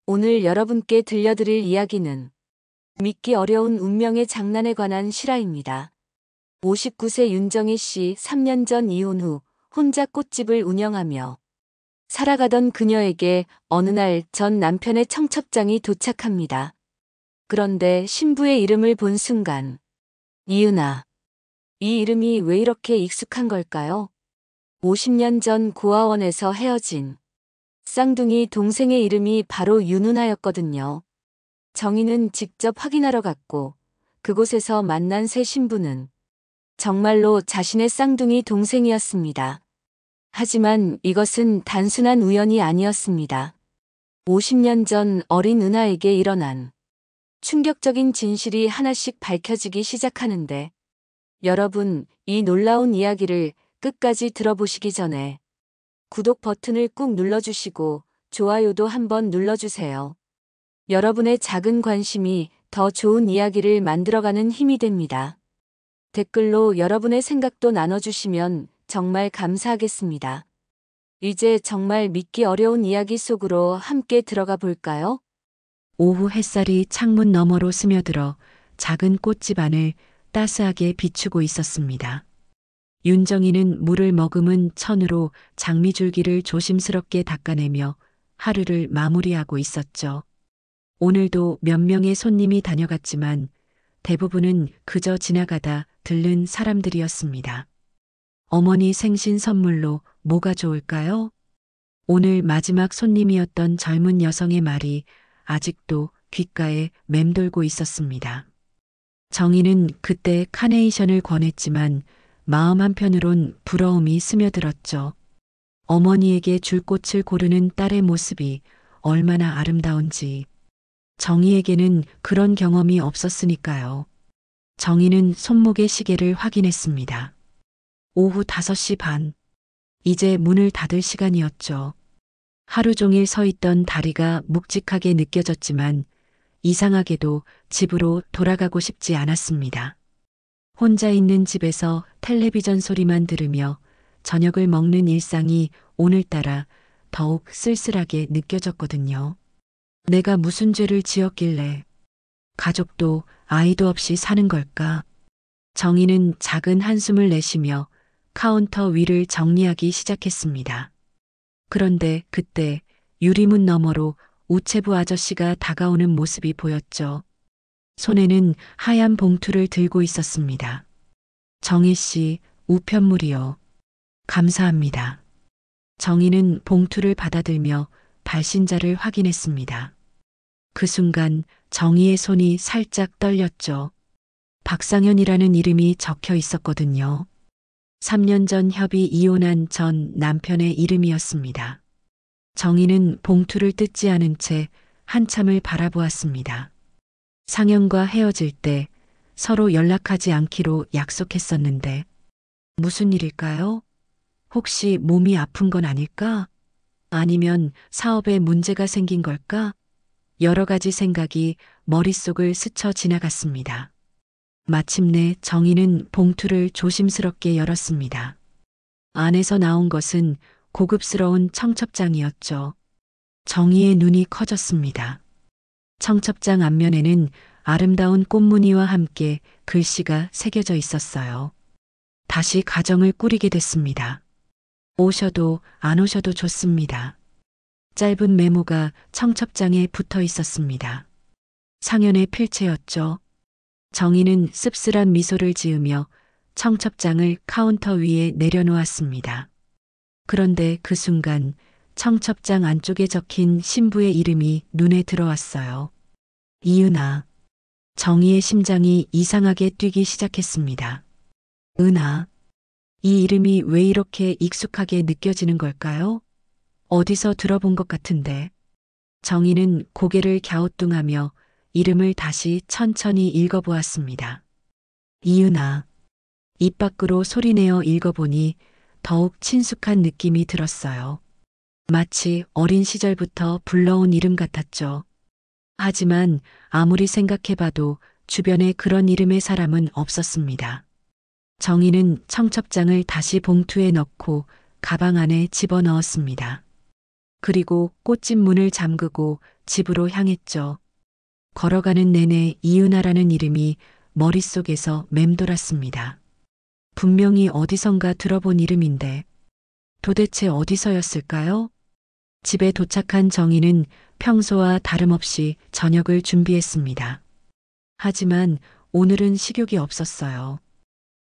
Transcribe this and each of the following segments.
오늘 여러분께 들려드릴 이야기는 믿기 어려운 운명의 장난에 관한 실화입니다. 59세 윤정희 씨 3년 전 이혼 후 혼자 꽃집을 운영하며 살아가던 그녀에게 어느 날 전 남편의 청첩장이 도착합니다. 그런데 신부의 이름을 본 순간, 이은아, 이 이름이 왜 이렇게 익숙한 걸까요? 50년 전 고아원에서 헤어진 쌍둥이 동생의 이름이 바로 윤은아였거든요. 정희는 직접 확인하러 갔고 그곳에서 만난 새 신부는 정말로 자신의 쌍둥이 동생이었습니다. 하지만 이것은 단순한 우연이 아니었습니다. 50년 전 어린 은하에게 일어난 충격적인 진실이 하나씩 밝혀지기 시작하는데, 여러분, 이 놀라운 이야기를 끝까지 들어보시기 전에 구독 버튼을 꾹 눌러주시고 좋아요도 한번 눌러주세요. 여러분의 작은 관심이 더 좋은 이야기를 만들어가는 힘이 됩니다. 댓글로 여러분의 생각도 나눠주시면 정말 감사하겠습니다. 이제 정말 믿기 어려운 이야기 속으로 함께 들어가 볼까요? 오후 햇살이 창문 너머로 스며들어 작은 꽃집 안을 따스하게 비추고 있었습니다. 윤정이는 물을 머금은 천으로 장미줄기를 조심스럽게 닦아내며 하루를 마무리하고 있었죠. 오늘도 몇 명의 손님이 다녀갔지만 대부분은 그저 지나가다 들른 사람들이었습니다. 어머니 생신 선물로 뭐가 좋을까요? 오늘 마지막 손님이었던 젊은 여성의 말이 아직도 귓가에 맴돌고 있었습니다. 정희는 그때 카네이션을 권했지만 마음 한편으론 부러움이 스며들었죠. 어머니에게 줄 꽃을 고르는 딸의 모습이 얼마나 아름다운지. 정희에게는 그런 경험이 없었으니까요. 정희는 손목의 시계를 확인했습니다. 오후 5시 반. 이제 문을 닫을 시간이었죠. 하루 종일 서 있던 다리가 묵직하게 느껴졌지만 이상하게도 집으로 돌아가고 싶지 않았습니다. 혼자 있는 집에서 텔레비전 소리만 들으며 저녁을 먹는 일상이 오늘따라 더욱 쓸쓸하게 느껴졌거든요. 내가 무슨 죄를 지었길래 가족도 아이도 없이 사는 걸까? 정희는 작은 한숨을 내쉬며 카운터 위를 정리하기 시작했습니다. 그런데 그때 유리문 너머로 우체부 아저씨가 다가오는 모습이 보였죠. 손에는 하얀 봉투를 들고 있었습니다. 정희 씨, 우편물이요. 감사합니다. 정희는 봉투를 받아들며 발신자를 확인했습니다. 그 순간 정희의 손이 살짝 떨렸죠. 박상현이라는 이름이 적혀 있었거든요. 3년 전 협의 이혼한 전 남편의 이름이었습니다. 정희는 봉투를 뜯지 않은 채 한참을 바라보았습니다. 상현과 헤어질 때 서로 연락하지 않기로 약속했었는데 무슨 일일까요? 혹시 몸이 아픈 건 아닐까? 아니면 사업에 문제가 생긴 걸까? 여러 가지 생각이 머릿속을 스쳐 지나갔습니다. 마침내 정희는 봉투를 조심스럽게 열었습니다. 안에서 나온 것은 고급스러운 청첩장이었죠. 정희의 눈이 커졌습니다. 청첩장 앞면에는 아름다운 꽃무늬와 함께 글씨가 새겨져 있었어요. 다시 가정을 꾸리게 됐습니다. 오셔도 안 오셔도 좋습니다. 짧은 메모가 청첩장에 붙어 있었습니다. 상현의 필체였죠. 정희는 씁쓸한 미소를 지으며 청첩장을 카운터 위에 내려놓았습니다. 그런데 그 순간 청첩장 안쪽에 적힌 신부의 이름이 눈에 들어왔어요. 이은아. 정희의 심장이 이상하게 뛰기 시작했습니다. 은아. 이 이름이 왜 이렇게 익숙하게 느껴지는 걸까요? 어디서 들어본 것 같은데. 정희는 고개를 갸우뚱하며 이름을 다시 천천히 읽어보았습니다. 이은아. 입 밖으로 소리내어 읽어보니 더욱 친숙한 느낌이 들었어요. 마치 어린 시절부터 불러온 이름 같았죠. 하지만 아무리 생각해봐도 주변에 그런 이름의 사람은 없었습니다. 정희는 청첩장을 다시 봉투에 넣고 가방 안에 집어넣었습니다. 그리고 꽃집 문을 잠그고 집으로 향했죠. 걸어가는 내내 이은하라는 이름이 머릿속에서 맴돌았습니다. 분명히 어디선가 들어본 이름인데 도대체 어디서였을까요? 집에 도착한 정희는 평소와 다름없이 저녁을 준비했습니다. 하지만 오늘은 식욕이 없었어요.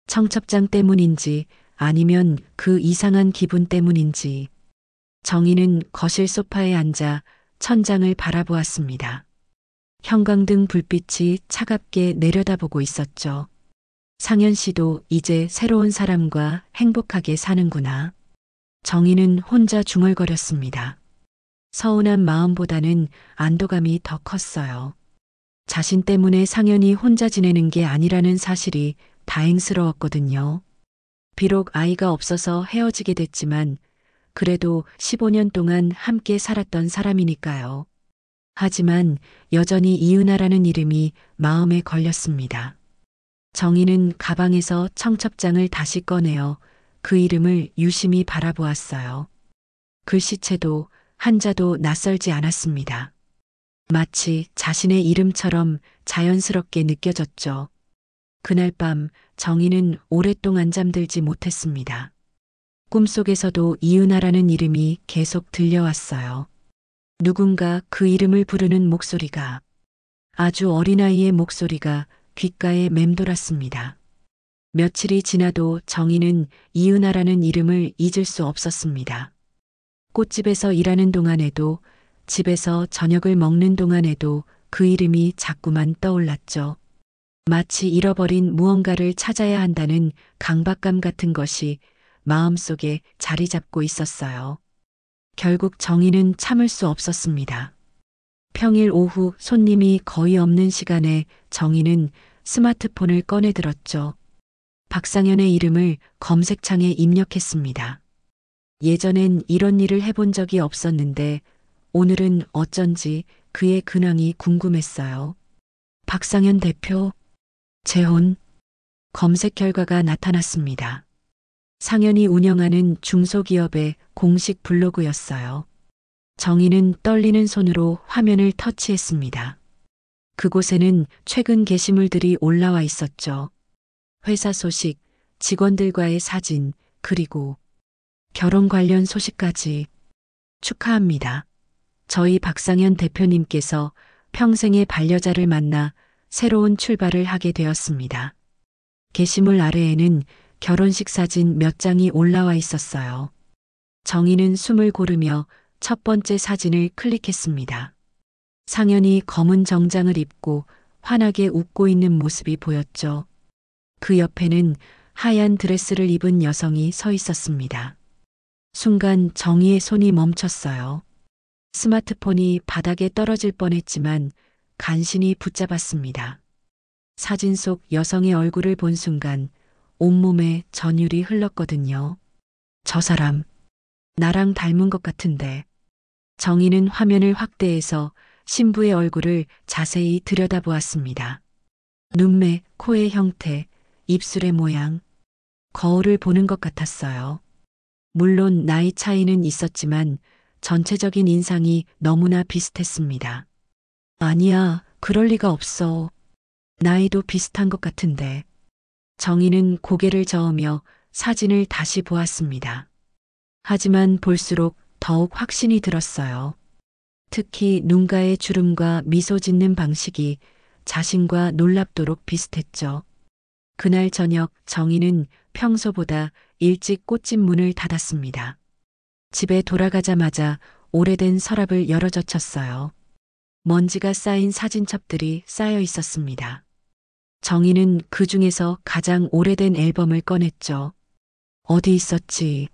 청첩장 때문인지 아니면 그 이상한 기분 때문인지 정희는 거실 소파에 앉아 천장을 바라보았습니다. 형광등 불빛이 차갑게 내려다보고 있었죠. 상현 씨도 이제 새로운 사람과 행복하게 사는구나. 정희는 혼자 중얼거렸습니다. 서운한 마음보다는 안도감이 더 컸어요. 자신 때문에 상현이 혼자 지내는 게 아니라는 사실이 다행스러웠거든요. 비록 아이가 없어서 헤어지게 됐지만 그래도 15년 동안 함께 살았던 사람이니까요. 하지만 여전히 이은하라는 이름이 마음에 걸렸습니다. 정희는 가방에서 청첩장을 다시 꺼내어 그 이름을 유심히 바라보았어요. 글씨체도 한자도 낯설지 않았습니다. 마치 자신의 이름처럼 자연스럽게 느껴졌죠. 그날 밤 정희는 오랫동안 잠들지 못했습니다. 꿈속에서도 이은하라는 이름이 계속 들려왔어요. 누군가 그 이름을 부르는 목소리가, 아주 어린아이의 목소리가 귓가에 맴돌았습니다. 며칠이 지나도 정희는 이은하라는 이름을 잊을 수 없었습니다. 꽃집에서 일하는 동안에도, 집에서 저녁을 먹는 동안에도 그 이름이 자꾸만 떠올랐죠. 마치 잃어버린 무언가를 찾아야 한다는 강박감 같은 것이 마음속에 자리 잡고 있었어요. 결국 정희는 참을 수 없었습니다. 평일 오후 손님이 거의 없는 시간에 정희는 스마트폰을 꺼내 들었죠. 박상현의 이름을 검색창에 입력했습니다. 예전엔 이런 일을 해본 적이 없었는데 오늘은 어쩐지 그의 근황이 궁금했어요. 박상현 대표, 재혼, 검색 결과가 나타났습니다. 상현이 운영하는 중소기업의 공식 블로그였어요. 정희는 떨리는 손으로 화면을 터치했습니다. 그곳에는 최근 게시물들이 올라와 있었죠. 회사 소식, 직원들과의 사진, 그리고 결혼 관련 소식까지. 축하합니다. 저희 박상현 대표님께서 평생의 반려자를 만나 새로운 출발을 하게 되었습니다. 게시물 아래에는 결혼식 사진 몇 장이 올라와 있었어요. 정희는 숨을 고르며 첫 번째 사진을 클릭했습니다. 상현이 검은 정장을 입고 환하게 웃고 있는 모습이 보였죠. 그 옆에는 하얀 드레스를 입은 여성이 서 있었습니다. 순간 정희의 손이 멈췄어요. 스마트폰이 바닥에 떨어질 뻔했지만 간신히 붙잡았습니다. 사진 속 여성의 얼굴을 본 순간 온몸에 전율이 흘렀거든요. 저 사람, 나랑 닮은 것 같은데. 정희는 화면을 확대해서 신부의 얼굴을 자세히 들여다보았습니다. 눈매, 코의 형태, 입술의 모양, 거울을 보는 것 같았어요. 물론 나이 차이는 있었지만 전체적인 인상이 너무나 비슷했습니다. 아니야, 그럴 리가 없어. 나이도 비슷한 것 같은데. 정희는 고개를 저으며 사진을 다시 보았습니다. 하지만 볼수록 더욱 확신이 들었어요. 특히 눈가의 주름과 미소 짓는 방식이 자신과 놀랍도록 비슷했죠. 그날 저녁 정희는 평소보다 일찍 꽃집 문을 닫았습니다. 집에 돌아가자마자 오래된 서랍을 열어젖혔어요. 먼지가 쌓인 사진첩들이 쌓여 있었습니다. 정희는 그 중에서 가장 오래된 앨범을 꺼냈죠. 어디 있었지?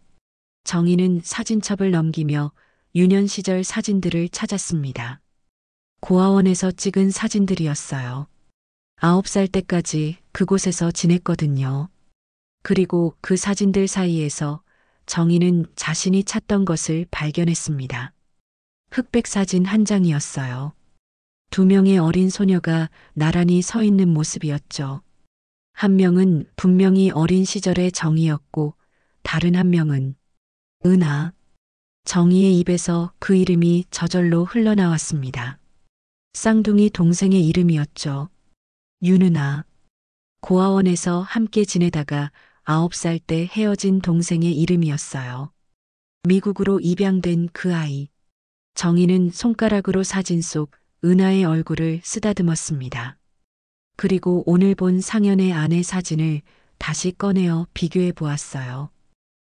정희는 사진첩을 넘기며 유년 시절 사진들을 찾았습니다. 고아원에서 찍은 사진들이었어요. 9살 때까지 그곳에서 지냈거든요. 그리고 그 사진들 사이에서 정희는 자신이 찾던 것을 발견했습니다. 흑백 사진 한 장이었어요. 2명의 어린 소녀가 나란히 서 있는 모습이었죠. 한 명은 분명히 어린 시절의 정희였고 다른 한 명은 은하. 정희의 입에서 그 이름이 저절로 흘러나왔습니다. 쌍둥이 동생의 이름이었죠. 윤은아. 고아원에서 함께 지내다가 9살 때 헤어진 동생의 이름이었어요. 미국으로 입양된 그 아이. 정희는 손가락으로 사진 속 은하의 얼굴을 쓰다듬었습니다. 그리고 오늘 본 상현의 아내 사진을 다시 꺼내어 비교해 보았어요.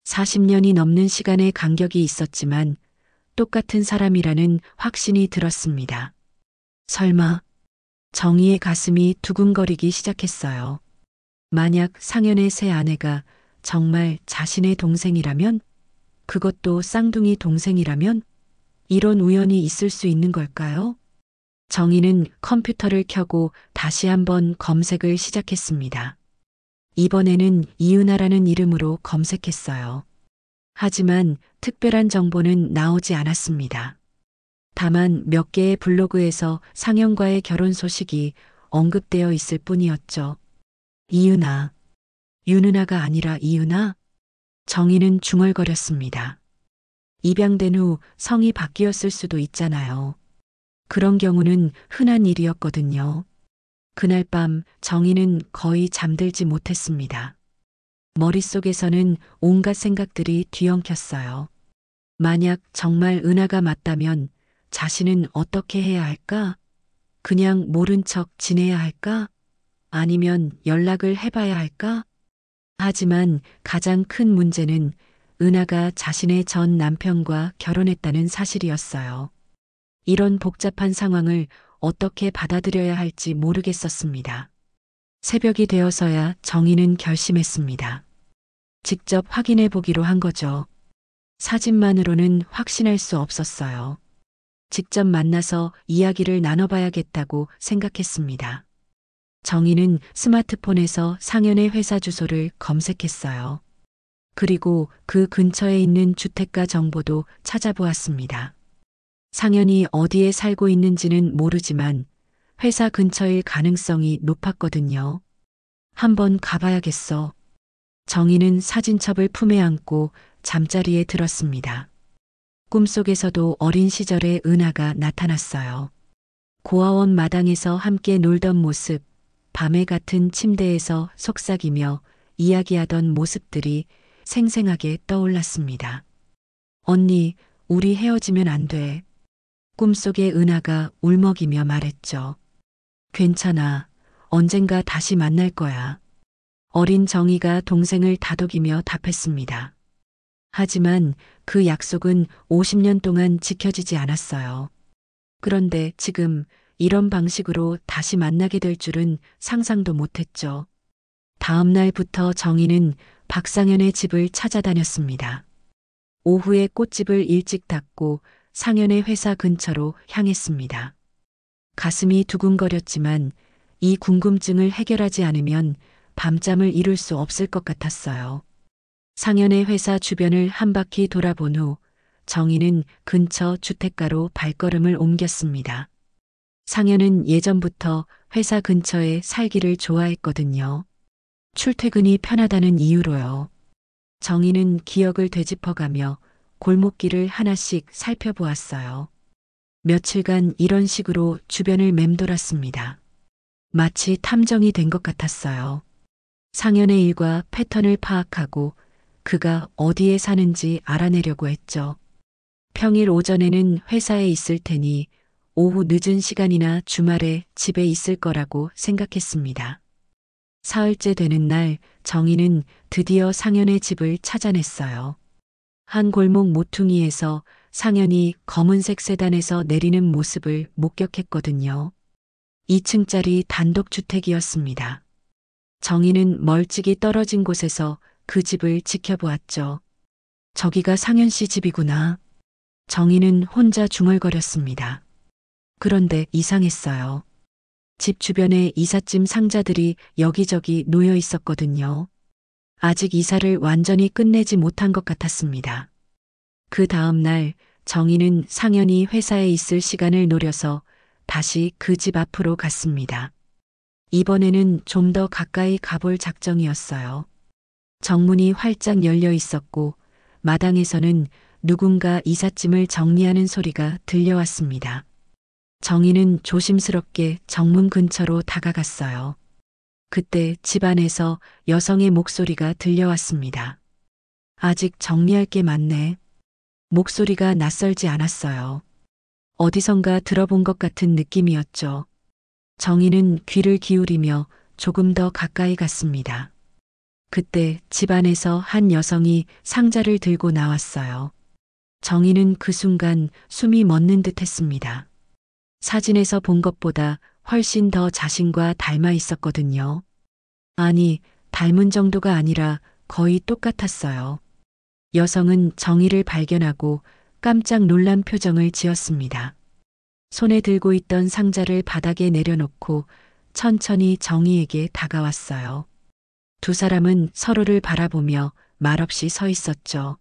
40년이 넘는 시간의 간격이 있었지만 똑같은 사람이라는 확신이 들었습니다. 설마 정희의 가슴이 두근거리기 시작했어요. 만약 상현의 새 아내가 정말 자신의 동생이라면, 그것도 쌍둥이 동생이라면 이런 우연이 있을 수 있는 걸까요? 정희는 컴퓨터를 켜고 다시 한번 검색을 시작했습니다. 이번에는 이은하라는 이름으로 검색했어요. 하지만 특별한 정보는 나오지 않았습니다. 다만 몇 개의 블로그에서 상현과의 결혼 소식이 언급되어 있을 뿐이었죠. 이은하. 윤은하가 아니라 이은하? 정희는 중얼거렸습니다. 입양된 후 성이 바뀌었을 수도 있잖아요. 그런 경우는 흔한 일이었거든요. 그날 밤 정희는 거의 잠들지 못했습니다. 머릿속에서는 온갖 생각들이 뒤엉켰어요. 만약 정말 은하가 맞다면 자신은 어떻게 해야 할까? 그냥 모른 척 지내야 할까? 아니면 연락을 해봐야 할까? 하지만 가장 큰 문제는 은하가 자신의 전 남편과 결혼했다는 사실이었어요. 이런 복잡한 상황을 어떻게 받아들여야 할지 모르겠었습니다. 새벽이 되어서야 정희는 결심했습니다. 직접 확인해 보기로 한 거죠. 사진만으로는 확신할 수 없었어요. 직접 만나서 이야기를 나눠봐야겠다고 생각했습니다. 정희는 스마트폰에서 상현의 회사 주소를 검색했어요. 그리고 그 근처에 있는 주택가 정보도 찾아보았습니다. 상현이 어디에 살고 있는지는 모르지만 회사 근처일 가능성이 높았거든요. 한번 가봐야겠어. 정희는 사진첩을 품에 안고 잠자리에 들었습니다. 꿈속에서도 어린 시절의 은하가 나타났어요. 고아원 마당에서 함께 놀던 모습, 밤에 같은 침대에서 속삭이며 이야기하던 모습들이 생생하게 떠올랐습니다. 언니, 우리 헤어지면 안 돼. 꿈속의 은하가 울먹이며 말했죠. 괜찮아. 언젠가 다시 만날 거야. 어린 정희가 동생을 다독이며 답했습니다. 하지만 그 약속은 50년 동안 지켜지지 않았어요. 그런데 지금 이런 방식으로 다시 만나게 될 줄은 상상도 못했죠. 다음 날부터 정희는 박상현의 집을 찾아다녔습니다. 오후에 꽃집을 일찍 닫고 상현의 회사 근처로 향했습니다. 가슴이 두근거렸지만 이 궁금증을 해결하지 않으면 밤잠을 이룰 수 없을 것 같았어요. 상현의 회사 주변을 한 바퀴 돌아본 후 정희는 근처 주택가로 발걸음을 옮겼습니다. 상현은 예전부터 회사 근처에 살기를 좋아했거든요. 출퇴근이 편하다는 이유로요. 정희는 기억을 되짚어가며 골목길을 하나씩 살펴보았어요. 며칠간 이런 식으로 주변을 맴돌았습니다. 마치 탐정이 된 것 같았어요. 상현의 일과 패턴을 파악하고 그가 어디에 사는지 알아내려고 했죠. 평일 오전에는 회사에 있을 테니 오후 늦은 시간이나 주말에 집에 있을 거라고 생각했습니다. 사흘째 되는 날 정희는 드디어 상현의 집을 찾아냈어요. 한 골목 모퉁이에서 상현이 검은색 세단에서 내리는 모습을 목격했거든요. 2층짜리 단독주택이었습니다. 정희는 멀찍이 떨어진 곳에서 그 집을 지켜보았죠. 저기가 상현 씨 집이구나. 정희는 혼자 중얼거렸습니다. 그런데 이상했어요. 집 주변에 이삿짐 상자들이 여기저기 놓여 있었거든요. 아직 이사를 완전히 끝내지 못한 것 같았습니다. 그 다음 날 정희는 상현이 회사에 있을 시간을 노려서 다시 그 집 앞으로 갔습니다. 이번에는 좀 더 가까이 가볼 작정이었어요. 정문이 활짝 열려 있었고 마당에서는 누군가 이삿짐을 정리하는 소리가 들려왔습니다. 정희는 조심스럽게 정문 근처로 다가갔어요. 그때 집안에서 여성의 목소리가 들려왔습니다. 아직 정리할 게 많네. 목소리가 낯설지 않았어요. 어디선가 들어본 것 같은 느낌이었죠. 정희는 귀를 기울이며 조금 더 가까이 갔습니다. 그때 집안에서 한 여성이 상자를 들고 나왔어요. 정희는 그 순간 숨이 멎는 듯 했습니다. 사진에서 본 것보다 훨씬 더 자신과 닮아 있었거든요. 아니, 닮은 정도가 아니라 거의 똑같았어요. 여성은 정희를 발견하고 깜짝 놀란 표정을 지었습니다. 손에 들고 있던 상자를 바닥에 내려놓고 천천히 정희에게 다가왔어요. 두 사람은 서로를 바라보며 말없이 서 있었죠.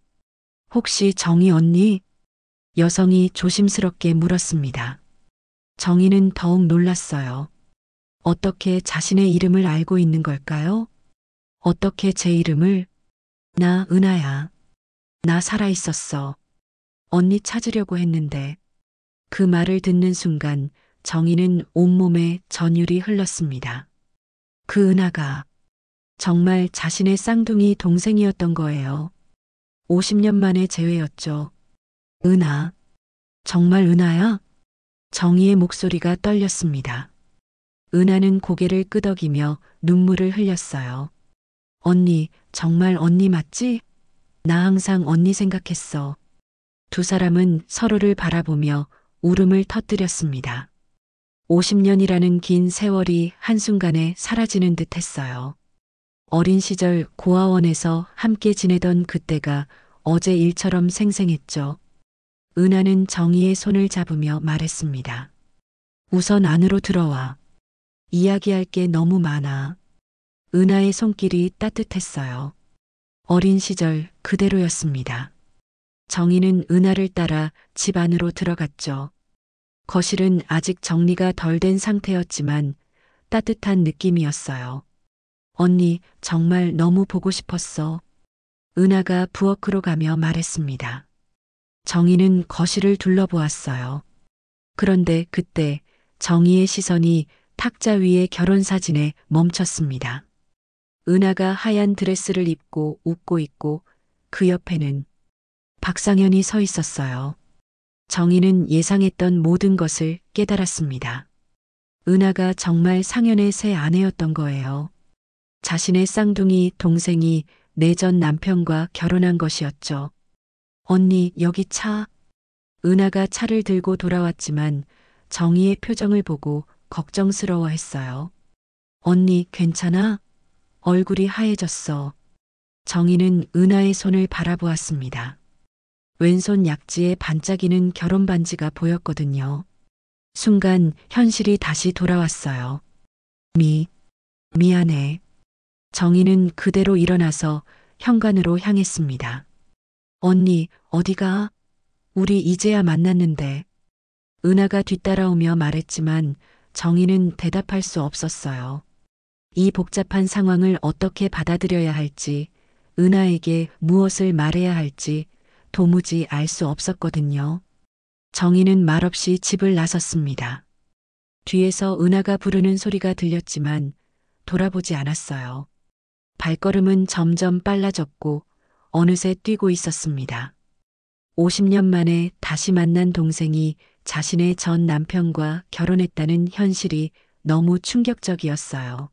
혹시 정희 언니? 여성이 조심스럽게 물었습니다. 정희는 더욱 놀랐어요. 어떻게 자신의 이름을 알고 있는 걸까요? 어떻게 제 이름을? 나 은하야. 나 살아있었어. 언니 찾으려고 했는데. 그 말을 듣는 순간 정희는 온몸에 전율이 흘렀습니다. 그 은하가 정말 자신의 쌍둥이 동생이었던 거예요. 50년 만의 재회였죠. 은하. 정말 은하야? 정희의 목소리가 떨렸습니다. 은하는 고개를 끄덕이며 눈물을 흘렸어요. 언니, 정말 언니 맞지? 나 항상 언니 생각했어. 두 사람은 서로를 바라보며 울음을 터뜨렸습니다. 50년이라는 긴 세월이 한순간에 사라지는 듯 했어요. 어린 시절 고아원에서 함께 지내던 그때가 어제 일처럼 생생했죠. 은하는 정희의 손을 잡으며 말했습니다. 우선 안으로 들어와. 이야기할 게 너무 많아. 은하의 손길이 따뜻했어요. 어린 시절 그대로였습니다. 정희는 은하를 따라 집 안으로 들어갔죠. 거실은 아직 정리가 덜 된 상태였지만 따뜻한 느낌이었어요. 언니, 정말 너무 보고 싶었어. 은하가 부엌으로 가며 말했습니다. 정희는 거실을 둘러보았어요. 그런데 그때 정희의 시선이 탁자 위의 결혼사진에 멈췄습니다. 은하가 하얀 드레스를 입고 웃고 있고 그 옆에는 박상현이 서 있었어요. 정희는 예상했던 모든 것을 깨달았습니다. 은하가 정말 상현의 새 아내였던 거예요. 자신의 쌍둥이 동생이 내 전 남편과 결혼한 것이었죠. 언니, 여기 차. 은하가 차를 들고 돌아왔지만 정희의 표정을 보고 걱정스러워했어요. 언니, 괜찮아? 얼굴이 하얘졌어. 정희는 은하의 손을 바라보았습니다. 왼손 약지에 반짝이는 결혼 반지가 보였거든요. 순간 현실이 다시 돌아왔어요. 미안해. 정희는 그대로 일어나서 현관으로 향했습니다. 언니, 어디가? 우리 이제야 만났는데. 은하가 뒤따라오며 말했지만 정희는 대답할 수 없었어요. 이 복잡한 상황을 어떻게 받아들여야 할지, 은하에게 무엇을 말해야 할지 도무지 알 수 없었거든요. 정희는 말없이 집을 나섰습니다. 뒤에서 은하가 부르는 소리가 들렸지만 돌아보지 않았어요. 발걸음은 점점 빨라졌고 어느새 뛰고 있었습니다. 50년 만에 다시 만난 동생이 자신의 전 남편과 결혼했다는 현실이 너무 충격적이었어요.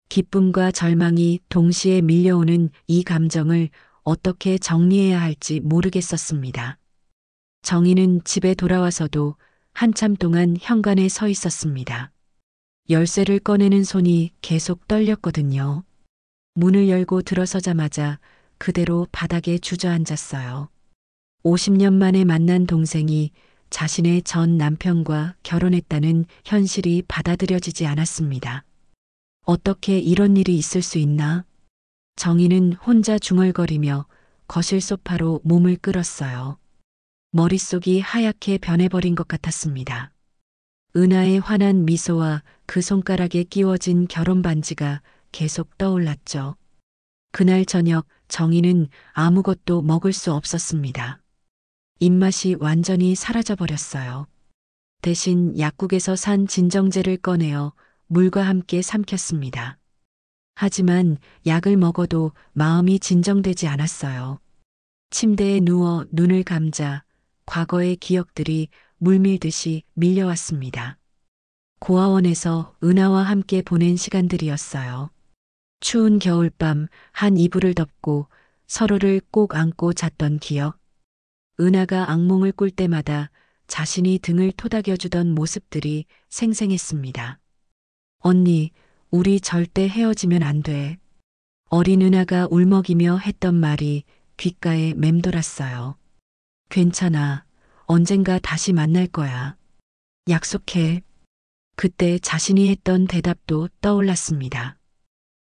기쁨과 절망이 동시에 밀려오는 이 감정을 어떻게 정리해야 할지 모르겠었습니다. 정희는 집에 돌아와서도 한참 동안 현관에 서 있었습니다. 열쇠를 꺼내는 손이 계속 떨렸거든요. 문을 열고 들어서자마자 그대로 바닥에 주저앉았어요. 50년 만에 만난 동생이 자신의 전 남편과 결혼했다는 현실이 받아들여지지 않았습니다. 어떻게 이런 일이 있을 수 있나? 정희는 혼자 중얼거리며 거실 소파로 몸을 끌었어요. 머릿속이 하얗게 변해버린 것 같았습니다. 은하의 환한 미소와 그 손가락에 끼워진 결혼 반지가 계속 떠올랐죠. 그날 저녁 정희는 아무것도 먹을 수 없었습니다. 입맛이 완전히 사라져버렸어요. 대신 약국에서 산 진정제를 꺼내어 물과 함께 삼켰습니다. 하지만 약을 먹어도 마음이 진정되지 않았어요. 침대에 누워 눈을 감자 과거의 기억들이 물밀듯이 밀려왔습니다. 고아원에서 은하와 함께 보낸 시간들이었어요. 추운 겨울밤 한 이불을 덮고 서로를 꼭 안고 잤던 기억. 은하가 악몽을 꿀 때마다 자신이 등을 토닥여주던 모습들이 생생했습니다. 언니, 우리 절대 헤어지면 안 돼. 어린 은하가 울먹이며 했던 말이 귓가에 맴돌았어요. 괜찮아. 언젠가 다시 만날 거야. 약속해. 그때 자신이 했던 대답도 떠올랐습니다.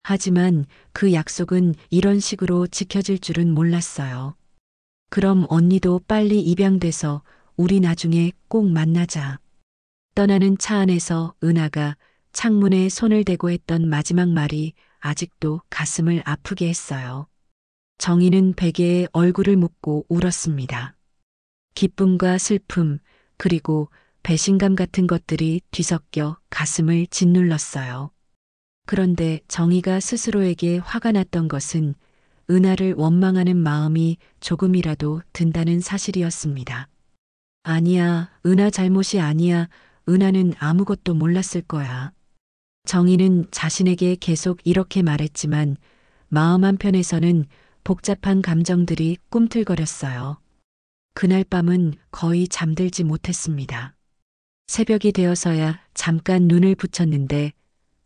하지만 그 약속은 이런 식으로 지켜질 줄은 몰랐어요. 그럼 언니도 빨리 입양돼서 우리 나중에 꼭 만나자. 떠나는 차 안에서 은하가 창문에 손을 대고 했던 마지막 말이 아직도 가슴을 아프게 했어요. 정희는 베개에 얼굴을 묻고 울었습니다. 기쁨과 슬픔, 그리고 배신감 같은 것들이 뒤섞여 가슴을 짓눌렀어요. 그런데 정희가 스스로에게 화가 났던 것은 은하를 원망하는 마음이 조금이라도 든다는 사실이었습니다. 아니야, 은하 잘못이 아니야. 은하는 아무것도 몰랐을 거야. 정희는 자신에게 계속 이렇게 말했지만 마음 한편에서는 복잡한 감정들이 꿈틀거렸어요. 그날 밤은 거의 잠들지 못했습니다. 새벽이 되어서야 잠깐 눈을 붙였는데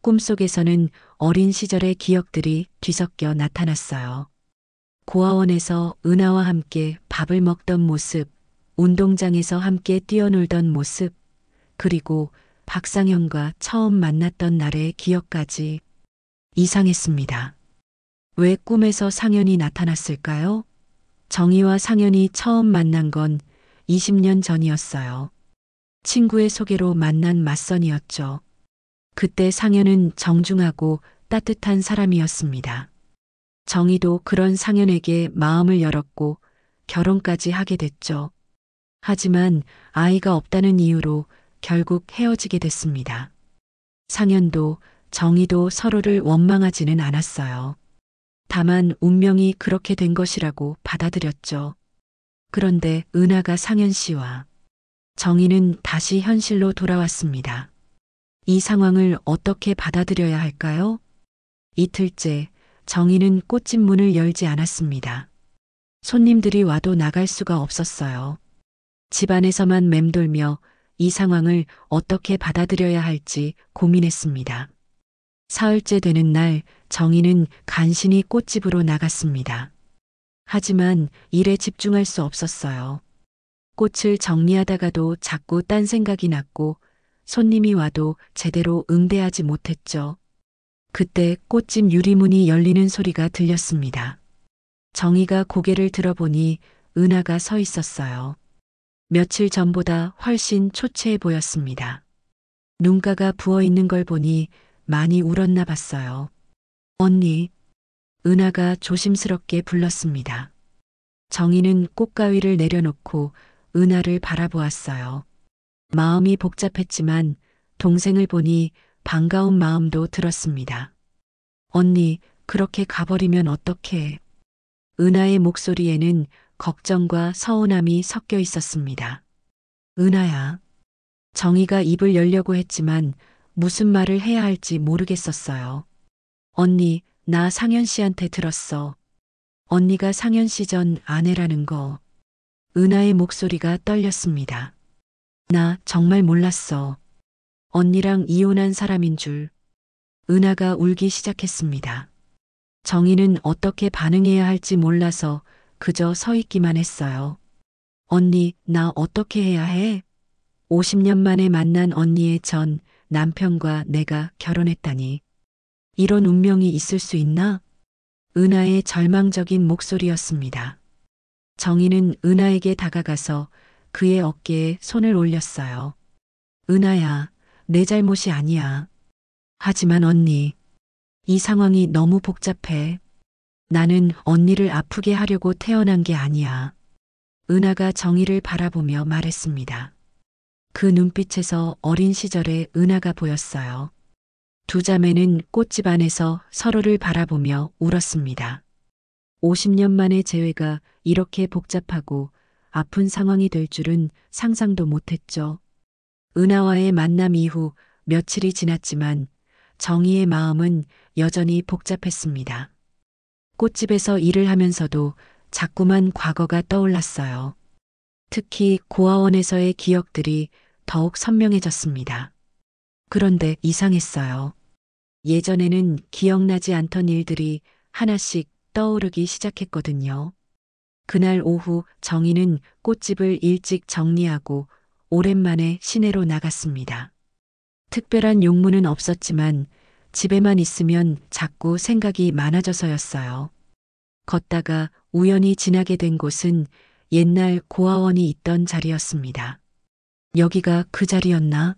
꿈속에서는 어린 시절의 기억들이 뒤섞여 나타났어요. 고아원에서 은하와 함께 밥을 먹던 모습, 운동장에서 함께 뛰어놀던 모습, 그리고 박상현과 처음 만났던 날의 기억까지 이상했습니다. 왜 꿈에서 상현이 나타났을까요? 정희와 상현이 처음 만난 건 20년 전이었어요. 친구의 소개로 만난 맞선이었죠. 그때 상현은 정중하고 따뜻한 사람이었습니다. 정희도 그런 상현에게 마음을 열었고 결혼까지 하게 됐죠. 하지만 아이가 없다는 이유로 결국 헤어지게 됐습니다. 상현도 정희도 서로를 원망하지는 않았어요. 다만 운명이 그렇게 된 것이라고 받아들였죠. 그런데 은하가 상현 씨와 정희는 다시 현실로 돌아왔습니다. 이 상황을 어떻게 받아들여야 할까요? 이틀째 정희는 꽃집 문을 열지 않았습니다. 손님들이 와도 나갈 수가 없었어요. 집안에서만 맴돌며 이 상황을 어떻게 받아들여야 할지 고민했습니다. 사흘째 되는 날 정희는 간신히 꽃집으로 나갔습니다. 하지만 일에 집중할 수 없었어요. 꽃을 정리하다가도 자꾸 딴 생각이 났고 손님이 와도 제대로 응대하지 못했죠. 그때 꽃집 유리문이 열리는 소리가 들렸습니다. 정희가 고개를 들어보니 은하가 서 있었어요. 며칠 전보다 훨씬 초췌해 보였습니다. 눈가가 부어 있는 걸 보니 많이 울었나 봤어요. 언니, 은하가 조심스럽게 불렀습니다. 정희는 꽃가위를 내려놓고 은하를 바라보았어요. 마음이 복잡했지만 동생을 보니 반가운 마음도 들었습니다. 언니, 그렇게 가버리면 어떡해. 은하의 목소리에는 걱정과 서운함이 섞여 있었습니다. 은하야. 정희가 입을 열려고 했지만 무슨 말을 해야 할지 모르겠었어요. 언니, 나 상현 씨한테 들었어. 언니가 상현 씨 전 아내라는 거. 은하의 목소리가 떨렸습니다. 나 정말 몰랐어. 언니랑 이혼한 사람인 줄. 은하가 울기 시작했습니다. 정희는 어떻게 반응해야 할지 몰라서 그저 서 있기만 했어요. 언니, 나 어떻게 해야 해? 50년 만에 만난 언니의 전 남편과 내가 결혼했다니. 이런 운명이 있을 수 있나? 은하의 절망적인 목소리였습니다. 정희는 은하에게 다가가서 그의 어깨에 손을 올렸어요. 은하야, 내 잘못이 아니야. 하지만 언니, 이 상황이 너무 복잡해. 나는 언니를 아프게 하려고 태어난 게 아니야. 은하가 정희를 바라보며 말했습니다. 그 눈빛에서 어린 시절의 은하가 보였어요. 두 자매는 꽃집 안에서 서로를 바라보며 울었습니다. 50년 만의 재회가 이렇게 복잡하고 아픈 상황이 될 줄은 상상도 못했죠. 은하와의 만남 이후 며칠이 지났지만 정희의 마음은 여전히 복잡했습니다. 꽃집에서 일을 하면서도 자꾸만 과거가 떠올랐어요. 특히 고아원에서의 기억들이 더욱 선명해졌습니다. 그런데 이상했어요. 예전에는 기억나지 않던 일들이 하나씩 떠오르기 시작했거든요. 그날 오후 정희는 꽃집을 일찍 정리하고 오랜만에 시내로 나갔습니다. 특별한 용무는 없었지만 집에만 있으면 자꾸 생각이 많아져서였어요. 걷다가 우연히 지나게 된 곳은 옛날 고아원이 있던 자리였습니다. 여기가 그 자리였나?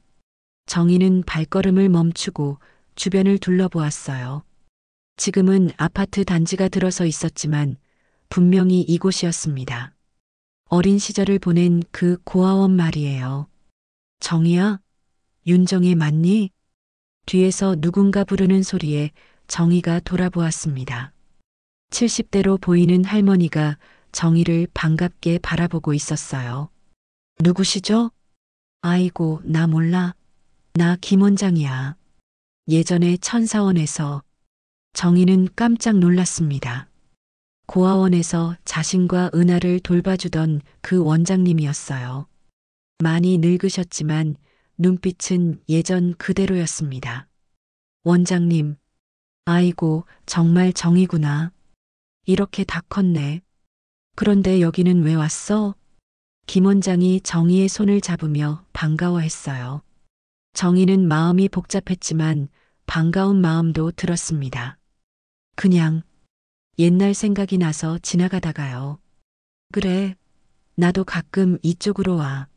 정희는 발걸음을 멈추고 주변을 둘러보았어요. 지금은 아파트 단지가 들어서 있었지만 분명히 이곳이었습니다. 어린 시절을 보낸 그 고아원 말이에요. 정희야? 윤정희 맞니? 뒤에서 누군가 부르는 소리에 정희가 돌아보았습니다. 70대로 보이는 할머니가 정희를 반갑게 바라보고 있었어요. 누구시죠? 아이고, 나 몰라. 나 김원장이야. 예전에 천사원에서. 정희는 깜짝 놀랐습니다. 고아원에서 자신과 은하를 돌봐주던 그 원장님이었어요. 많이 늙으셨지만 눈빛은 예전 그대로였습니다. 원장님, 아이고, 정말 정이구나. 이렇게 다 컸네. 그런데 여기는 왜 왔어? 김 원장이 정희의 손을 잡으며 반가워했어요. 정희는 마음이 복잡했지만 반가운 마음도 들었습니다. 그냥 옛날 생각이 나서 지나가다가요. 그래, 나도 가끔 이쪽으로 와.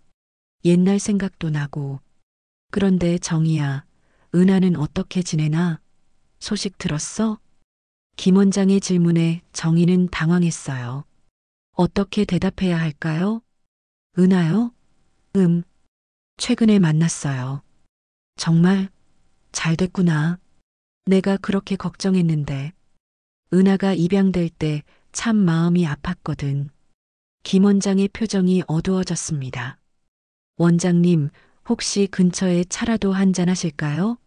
옛날 생각도 나고. 그런데 정희야, 은하는 어떻게 지내나? 소식 들었어? 김 원장의 질문에 정희는 당황했어요. 어떻게 대답해야 할까요? 은하요? 최근에 만났어요. 정말 잘 됐구나. 내가 그렇게 걱정했는데. 은하가 입양될 때 참 마음이 아팠거든. 김 원장의 표정이 어두워졌습니다. 원장님, 혹시 근처에 차라도 한잔 하실까요?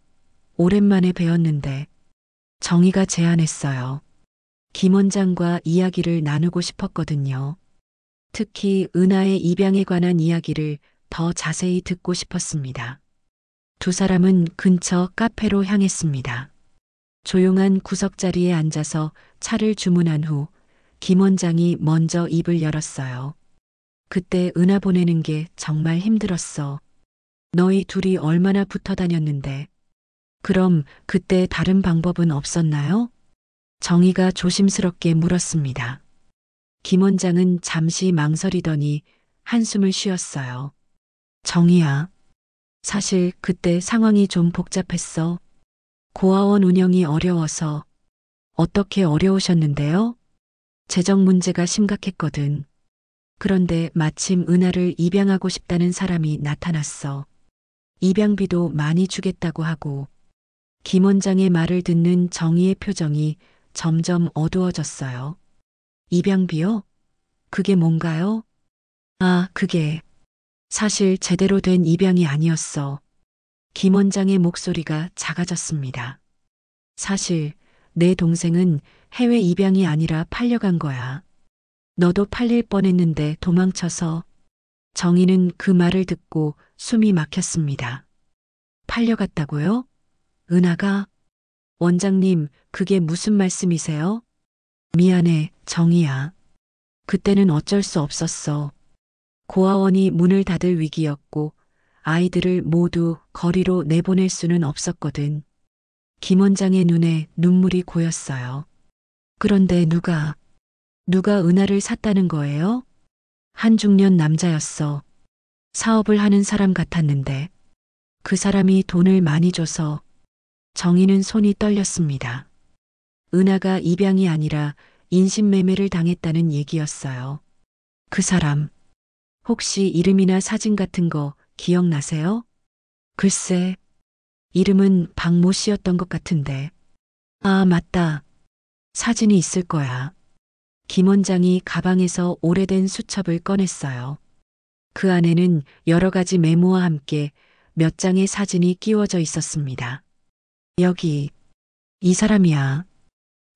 오랜만에 뵈었는데. 정희가 제안했어요. 김 원장과 이야기를 나누고 싶었거든요. 특히 은하의 입양에 관한 이야기를 더 자세히 듣고 싶었습니다. 두 사람은 근처 카페로 향했습니다. 조용한 구석자리에 앉아서 차를 주문한 후 김 원장이 먼저 입을 열었어요. 그때 은하 보내는 게 정말 힘들었어. 너희 둘이 얼마나 붙어 다녔는데. 그럼 그때 다른 방법은 없었나요? 정희가 조심스럽게 물었습니다. 김 원장은 잠시 망설이더니 한숨을 쉬었어요. 정희야, 사실 그때 상황이 좀 복잡했어. 고아원 운영이 어려워서. 어떻게 어려우셨는데요? 재정 문제가 심각했거든. 그런데 마침 은하를 입양하고 싶다는 사람이 나타났어. 입양비도 많이 주겠다고 하고. 김 원장의 말을 듣는 정희의 표정이 점점 어두워졌어요. 입양비요? 그게 뭔가요? 아, 그게 사실 제대로 된 입양이 아니었어. 김 원장의 목소리가 작아졌습니다. 사실 내 동생은 해외 입양이 아니라 팔려간 거야. 너도 팔릴 뻔했는데 도망쳐서. 정희는 그 말을 듣고 숨이 막혔습니다. 팔려갔다고요? 은하가? 원장님, 그게 무슨 말씀이세요? 미안해, 정희야. 그때는 어쩔 수 없었어. 고아원이 문을 닫을 위기였고 아이들을 모두 거리로 내보낼 수는 없었거든. 김 원장의 눈에 눈물이 고였어요. 그런데 누가 은하를 샀다는 거예요? 한 중년 남자였어. 사업을 하는 사람 같았는데 그 사람이 돈을 많이 줘서. 정희는 손이 떨렸습니다. 은하가 입양이 아니라 인신매매를 당했다는 얘기였어요. 그 사람, 혹시 이름이나 사진 같은 거 기억나세요? 글쎄, 이름은 박모 씨였던 것 같은데. 아, 맞다. 사진이 있을 거야. 김 원장이 가방에서 오래된 수첩을 꺼냈어요. 그 안에는 여러 가지 메모와 함께 몇 장의 사진이 끼워져 있었습니다. 여기, 이 사람이야.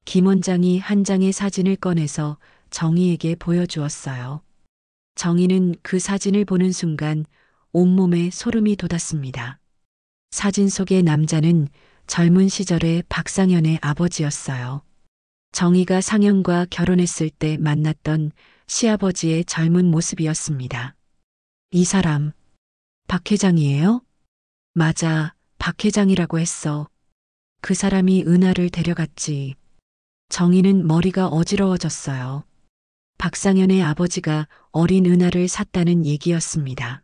김 원장이 한 장의 사진을 꺼내서 정희에게 보여주었어요. 정희는 그 사진을 보는 순간 온몸에 소름이 돋았습니다. 사진 속의 남자는 젊은 시절의 박상현의 아버지였어요. 정희가 상현과 결혼했을 때 만났던 시아버지의 젊은 모습이었습니다. 이 사람, 박 회장이에요? 맞아, 박 회장이라고 했어. 그 사람이 은하를 데려갔지. 정희는 머리가 어지러워졌어요. 박상현의 아버지가 어린 은하를 샀다는 얘기였습니다.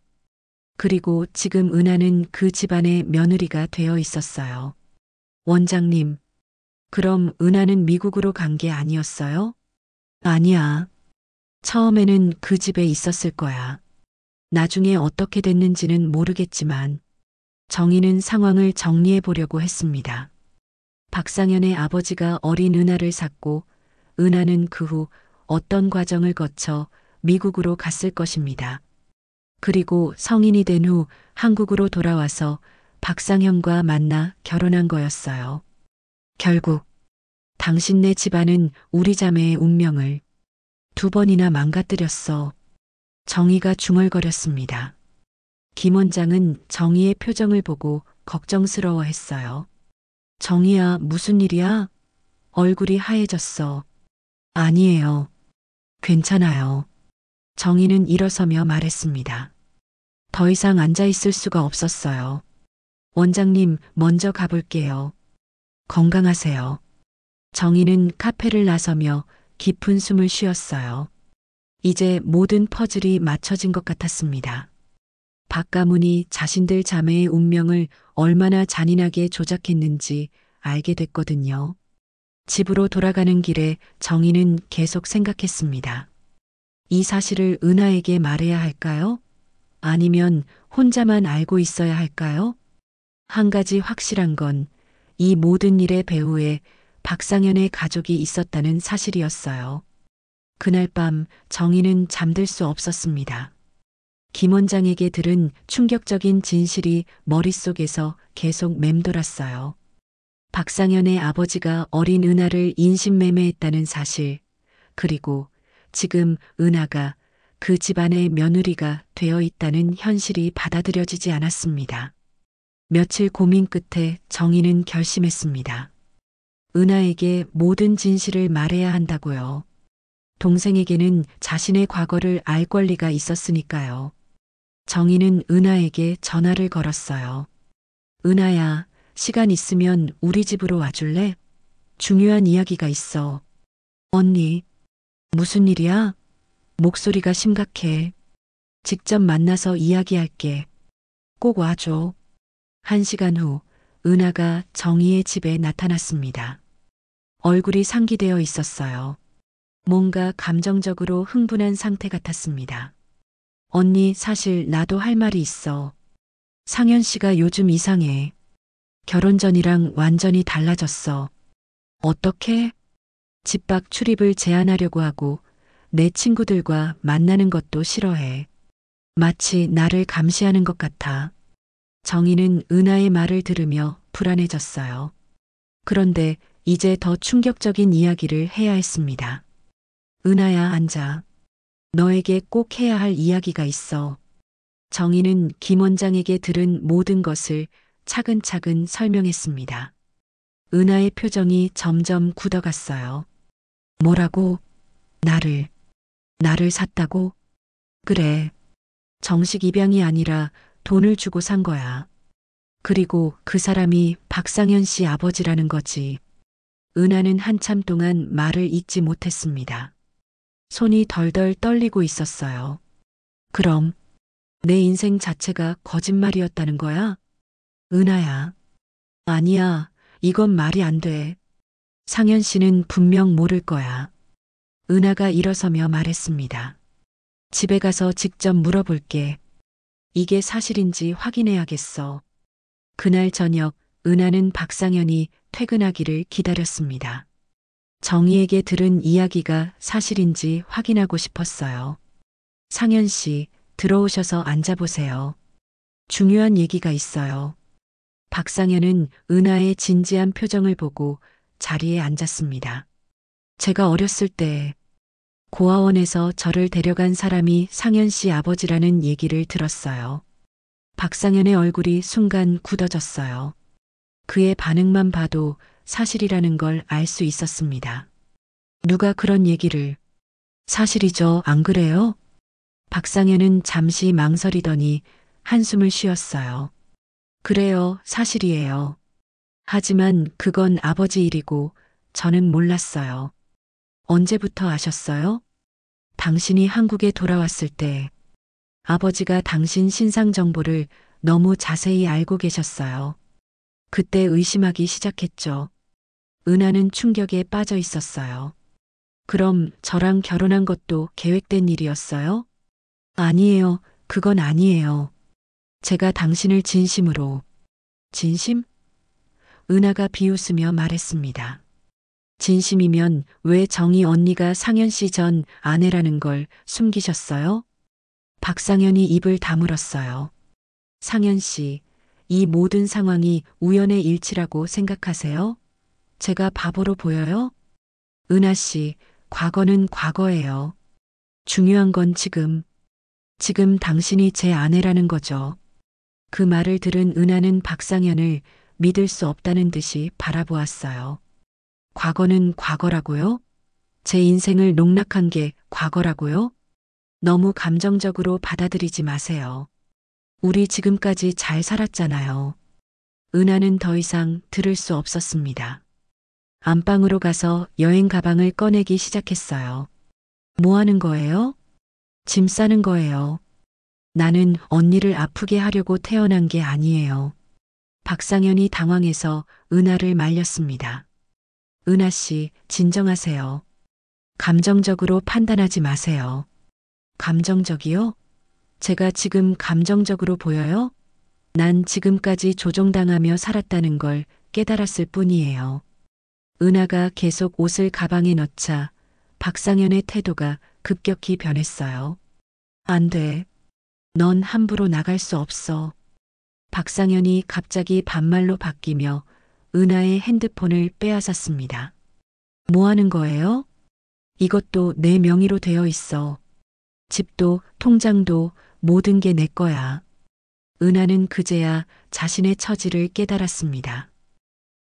그리고 지금 은하는 그 집안의 며느리가 되어 있었어요. 원장님, 그럼 은하는 미국으로 간 게 아니었어요? 아니야. 처음에는 그 집에 있었을 거야. 나중에 어떻게 됐는지는 모르겠지만 정희는 상황을 정리해 보려고 했습니다. 박상현의 아버지가 어린 은하를 샀고 은하는 그 후 어떤 과정을 거쳐 미국으로 갔을 것입니다. 그리고 성인이 된 후 한국으로 돌아와서 박상현과 만나 결혼한 거였어요. 결국 당신네 집안은 우리 자매의 운명을 두 번이나 망가뜨렸어. 정희가 중얼거렸습니다. 김 원장은 정희의 표정을 보고 걱정스러워했어요. 정희야, 무슨 일이야? 얼굴이 하얘졌어. 아니에요. 괜찮아요. 정희는 일어서며 말했습니다. 더 이상 앉아 있을 수가 없었어요. 원장님, 먼저 가볼게요. 건강하세요. 정희는 카페를 나서며 깊은 숨을 쉬었어요. 이제 모든 퍼즐이 맞춰진 것 같았습니다. 박 가문이 자신들 자매의 운명을 얼마나 잔인하게 조작했는지 알게 됐거든요. 집으로 돌아가는 길에 정희는 계속 생각했습니다. 이 사실을 은하에게 말해야 할까요? 아니면 혼자만 알고 있어야 할까요? 한 가지 확실한 건 이 모든 일의 배후에 박상현의 가족이 있었다는 사실이었어요. 그날 밤 정희는 잠들 수 없었습니다. 김 원장에게 들은 충격적인 진실이 머릿속에서 계속 맴돌았어요. 박상현의 아버지가 어린 은하를 인신매매했다는 사실, 그리고 지금 은하가 그 집안의 며느리가 되어 있다는 현실이 받아들여지지 않았습니다. 며칠 고민 끝에 정희는 결심했습니다. 은하에게 모든 진실을 말해야 한다고요. 동생에게는 자신의 과거를 알 권리가 있었으니까요. 정희는 은하에게 전화를 걸었어요. 은하야, 시간 있으면 우리 집으로 와줄래? 중요한 이야기가 있어. 언니, 무슨 일이야? 목소리가 심각해. 직접 만나서 이야기할게. 꼭 와줘. 1시간 후 은하가 정희의 집에 나타났습니다. 얼굴이 상기되어 있었어요. 뭔가 감정적으로 흥분한 상태 같았습니다. 언니, 사실 나도 할 말이 있어. 상현 씨가 요즘 이상해. 결혼 전이랑 완전히 달라졌어. 어떻게? 집 밖 출입을 제한하려고 하고 내 친구들과 만나는 것도 싫어해. 마치 나를 감시하는 것 같아. 정희는 은하의 말을 들으며 불안해졌어요. 그런데 이제 더 충격적인 이야기를 해야 했습니다. 은하야, 앉아. 너에게 꼭 해야 할 이야기가 있어. 정희는 김 원장에게 들은 모든 것을 차근차근 설명했습니다. 은하의 표정이 점점 굳어갔어요. 뭐라고? 나를 샀다고? 그래. 정식 입양이 아니라 돈을 주고 산 거야. 그리고 그 사람이 박상현 씨 아버지라는 거지. 은하는 한참 동안 말을 잇지 못했습니다. 손이 덜덜 떨리고 있었어요. 그럼 내 인생 자체가 거짓말이었다는 거야? 은하야. 아니야, 이건 말이 안 돼. 상현 씨는 분명 모를 거야. 은하가 일어서며 말했습니다. 집에 가서 직접 물어볼게. 이게 사실인지 확인해야겠어. 그날 저녁 은하는 박상현이 퇴근하기를 기다렸습니다. 정희에게 들은 이야기가 사실인지 확인하고 싶었어요. 상현 씨, 들어오셔서 앉아보세요. 중요한 얘기가 있어요. 박상현은 은하의 진지한 표정을 보고 자리에 앉았습니다. 제가 어렸을 때 고아원에서 저를 데려간 사람이 상현 씨 아버지라는 얘기를 들었어요. 박상현의 얼굴이 순간 굳어졌어요. 그의 반응만 봐도 사실이라는 걸 알 수 있었습니다. 누가 그런 얘기를? 사실이죠, 안 그래요? 박상현은 잠시 망설이더니 한숨을 쉬었어요. 그래요, 사실이에요. 하지만 그건 아버지 일이고 저는 몰랐어요. 언제부터 아셨어요? 당신이 한국에 돌아왔을 때 아버지가 당신 신상 정보를 너무 자세히 알고 계셨어요. 그때 의심하기 시작했죠. 은하는 충격에 빠져 있었어요. 그럼 저랑 결혼한 것도 계획된 일이었어요? 아니에요. 그건 아니에요. 제가 당신을 진심으로. 진심? 은하가 비웃으며 말했습니다. 진심이면 왜 정희 언니가 상현 씨 전 아내라는 걸 숨기셨어요? 박상현이 입을 다물었어요. 상현 씨, 이 모든 상황이 우연의 일치라고 생각하세요? 제가 바보로 보여요? 은하 씨, 과거는 과거예요. 중요한 건 지금 당신이 제 아내라는 거죠. 그 말을 들은 은하는 박상현을 믿을 수 없다는 듯이 바라보았어요. 과거는 과거라고요? 제 인생을 농락한 게 과거라고요? 너무 감정적으로 받아들이지 마세요. 우리 지금까지 잘 살았잖아요. 은하는 더 이상 들을 수 없었습니다. 안방으로 가서 여행 가방을 꺼내기 시작했어요. 뭐 하는 거예요? 짐 싸는 거예요. 나는 언니를 아프게 하려고 태어난 게 아니에요. 박상현이 당황해서 은하를 말렸습니다. 은하 씨, 진정하세요. 감정적으로 판단하지 마세요. 감정적이요? 제가 지금 감정적으로 보여요? 난 지금까지 조종당하며 살았다는 걸 깨달았을 뿐이에요. 은하가 계속 옷을 가방에 넣자 박상현의 태도가 급격히 변했어요. 안 돼. 넌 함부로 나갈 수 없어. 박상현이 갑자기 반말로 바뀌며 은하의 핸드폰을 빼앗았습니다. 뭐 하는 거예요? 이것도 내 명의로 되어 있어. 집도 통장도 모든 게 내 거야. 은하는 그제야 자신의 처지를 깨달았습니다.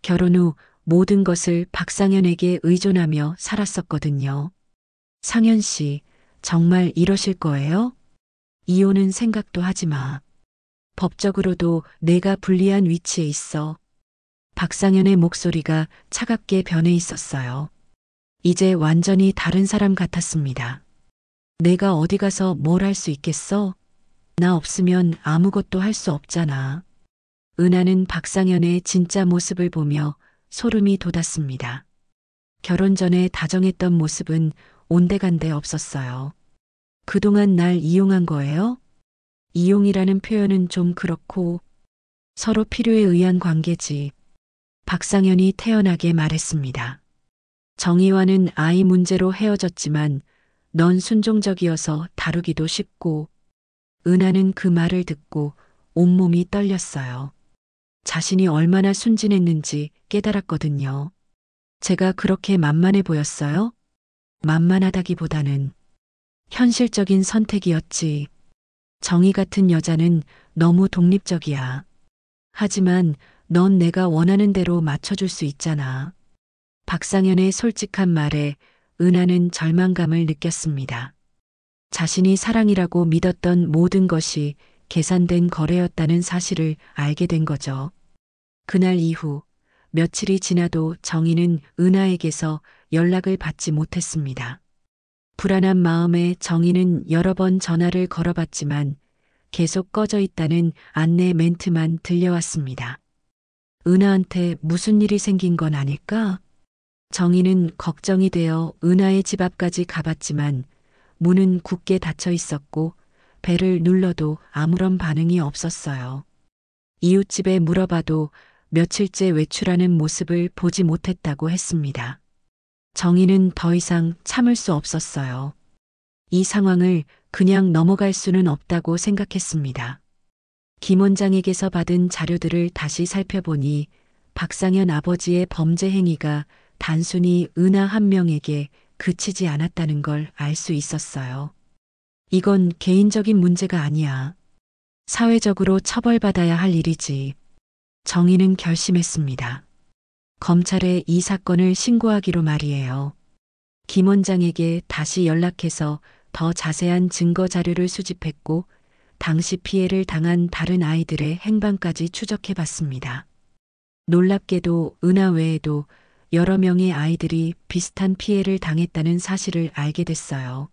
결혼 후 모든 것을 박상현에게 의존하며 살았었거든요. 상현 씨, 정말 이러실 거예요? 이혼은 생각도 하지 마. 법적으로도 내가 불리한 위치에 있어. 박상현의 목소리가 차갑게 변해 있었어요. 이제 완전히 다른 사람 같았습니다. 내가 어디 가서 뭘 할 수 있겠어? 나 없으면 아무것도 할 수 없잖아. 은하는 박상현의 진짜 모습을 보며 소름이 돋았습니다. 결혼 전에 다정했던 모습은 온데간데 없었어요. 그동안 날 이용한 거예요? 이용이라는 표현은 좀 그렇고 서로 필요에 의한 관계지. 박상현이 태연하게 말했습니다. 정희와는 아이 문제로 헤어졌지만 넌 순종적이어서 다루기도 쉽고. 은하는 그 말을 듣고 온몸이 떨렸어요. 자신이 얼마나 순진했는지 깨달았거든요. 제가 그렇게 만만해 보였어요? 만만하다기보다는 현실적인 선택이었지. 정희 같은 여자는 너무 독립적이야. 하지만 넌 내가 원하는 대로 맞춰줄 수 있잖아. 박상현의 솔직한 말에 은하는 절망감을 느꼈습니다. 자신이 사랑이라고 믿었던 모든 것이 계산된 거래였다는 사실을 알게 된 거죠. 그날 이후 며칠이 지나도 정희는 은하에게서 연락을 받지 못했습니다. 불안한 마음에 정희는 여러 번 전화를 걸어봤지만 계속 꺼져 있다는 안내 멘트만 들려왔습니다. 은하한테 무슨 일이 생긴 건 아닐까? 정희는 걱정이 되어 은하의 집 앞까지 가봤지만 문은 굳게 닫혀 있었고 배를 눌러도 아무런 반응이 없었어요. 이웃집에 물어봐도 며칠째 외출하는 모습을 보지 못했다고 했습니다. 정희는 더 이상 참을 수 없었어요. 이 상황을 그냥 넘어갈 수는 없다고 생각했습니다. 김 원장에게서 받은 자료들을 다시 살펴보니 박상현 아버지의 범죄 행위가 단순히 은하 한 명에게 그치지 않았다는 걸 알 수 있었어요. 이건 개인적인 문제가 아니야. 사회적으로 처벌받아야 할 일이지. 정희는 결심했습니다. 검찰에 이 사건을 신고하기로 말이에요. 김 원장에게 다시 연락해서 더 자세한 증거 자료를 수집했고 당시 피해를 당한 다른 아이들의 행방까지 추적해 봤습니다. 놀랍게도 은하 외에도 여러 명의 아이들이 비슷한 피해를 당했다는 사실을 알게 됐어요.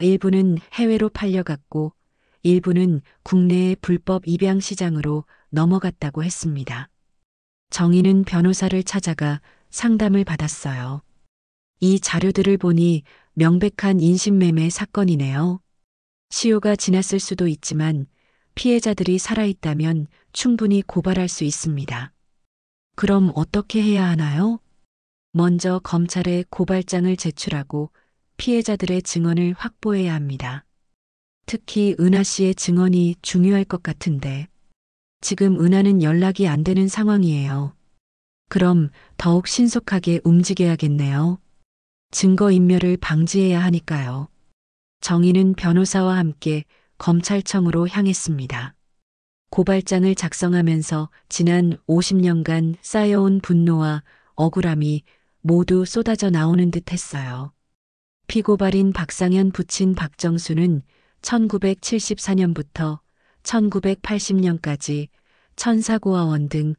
일부는 해외로 팔려갔고 일부는 국내의 불법 입양 시장으로 넘어갔다고 했습니다. 정희는 변호사를 찾아가 상담을 받았어요. 이 자료들을 보니 명백한 인신매매 사건이네요. 시효가 지났을 수도 있지만 피해자들이 살아있다면 충분히 고발할 수 있습니다. 그럼 어떻게 해야 하나요? 먼저 검찰에 고발장을 제출하고 피해자들의 증언을 확보해야 합니다. 특히 은하 씨의 증언이 중요할 것 같은데 지금 은하는 연락이 안 되는 상황이에요. 그럼 더욱 신속하게 움직여야겠네요. 증거인멸을 방지해야 하니까요. 정희는 변호사와 함께 검찰청으로 향했습니다. 고발장을 작성하면서 지난 50년간 쌓여온 분노와 억울함이 모두 쏟아져 나오는 듯 했어요. 피고발인 박상현 부친 박정수는 1974년부터 1980년까지 천사고아원 등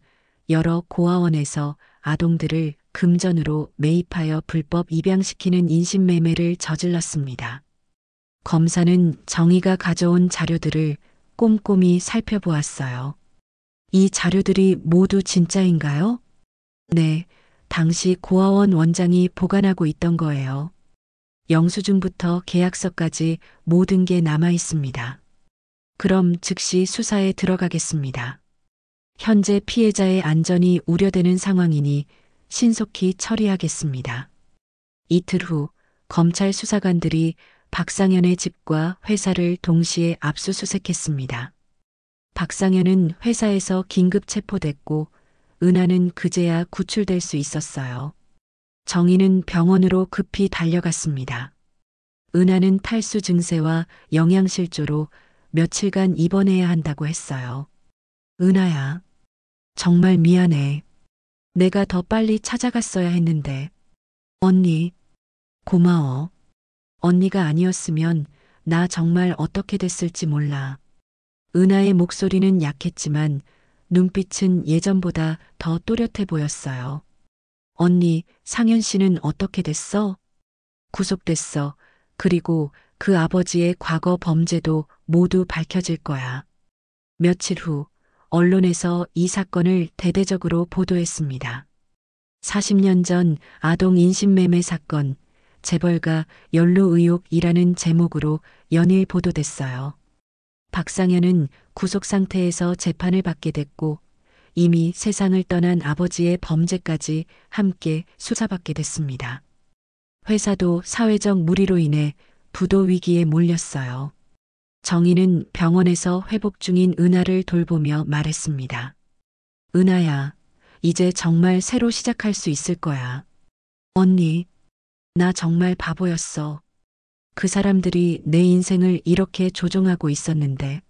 여러 고아원에서 아동들을 금전으로 매입하여 불법 입양시키는 인신매매를 저질렀습니다. 검사는 정희가 가져온 자료들을 꼼꼼히 살펴보았어요. 이 자료들이 모두 진짜인가요? 네, 당시 고아원 원장이 보관하고 있던 거예요. 영수증부터 계약서까지 모든 게 남아 있습니다. 그럼 즉시 수사에 들어가겠습니다. 현재 피해자의 안전이 우려되는 상황이니 신속히 처리하겠습니다. 이틀 후 검찰 수사관들이 박상현의 집과 회사를 동시에 압수수색했습니다. 박상현은 회사에서 긴급 체포됐고 은하는 그제야 구출될 수 있었어요. 정희는 병원으로 급히 달려갔습니다. 은하는 탈수 증세와 영양실조로 며칠간 입원해야 한다고 했어요. 은하야, 정말 미안해. 내가 더 빨리 찾아갔어야 했는데. 언니, 고마워. 언니가 아니었으면 나 정말 어떻게 됐을지 몰라. 은하의 목소리는 약했지만 눈빛은 예전보다 더 또렷해 보였어요. 언니, 상현 씨는 어떻게 됐어? 구속됐어. 그리고 그 아버지의 과거 범죄도 모두 밝혀질 거야. 며칠 후 언론에서 이 사건을 대대적으로 보도했습니다. 40년 전 아동 인신매매 사건, 재벌가 연루 의혹이라는 제목으로 연일 보도됐어요. 박상현은 구속 상태에서 재판을 받게 됐고 이미 세상을 떠난 아버지의 범죄까지 함께 수사받게 됐습니다. 회사도 사회적 무리로 인해 부도 위기에 몰렸어요. 정희는 병원에서 회복 중인 은하를 돌보며 말했습니다. 은하야, 이제 정말 새로 시작할 수 있을 거야. 언니, 나 정말 바보였어. 그 사람들이 내 인생을 이렇게 조종하고 있었는데.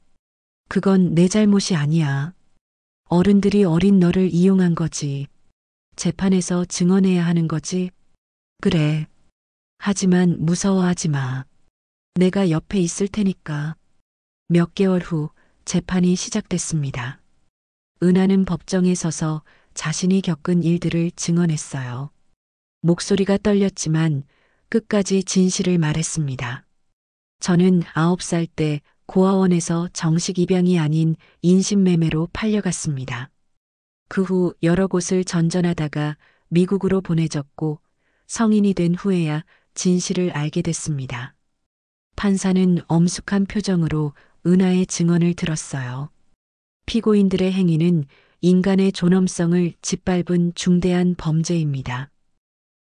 그건 내 잘못이 아니야. 어른들이 어린 너를 이용한 거지. 재판에서 증언해야 하는 거지. 그래. 하지만 무서워하지 마. 내가 옆에 있을 테니까. 몇 개월 후 재판이 시작됐습니다. 은하는 법정에 서서 자신이 겪은 일들을 증언했어요. 목소리가 떨렸지만 끝까지 진실을 말했습니다. 저는 9살 때 고아원에서 정식 입양이 아닌 인신매매로 팔려갔습니다. 그 후 여러 곳을 전전하다가 미국으로 보내졌고 성인이 된 후에야 진실을 알게 됐습니다. 판사는 엄숙한 표정으로 은하의 증언을 들었어요. 피고인들의 행위는 인간의 존엄성을 짓밟은 중대한 범죄입니다.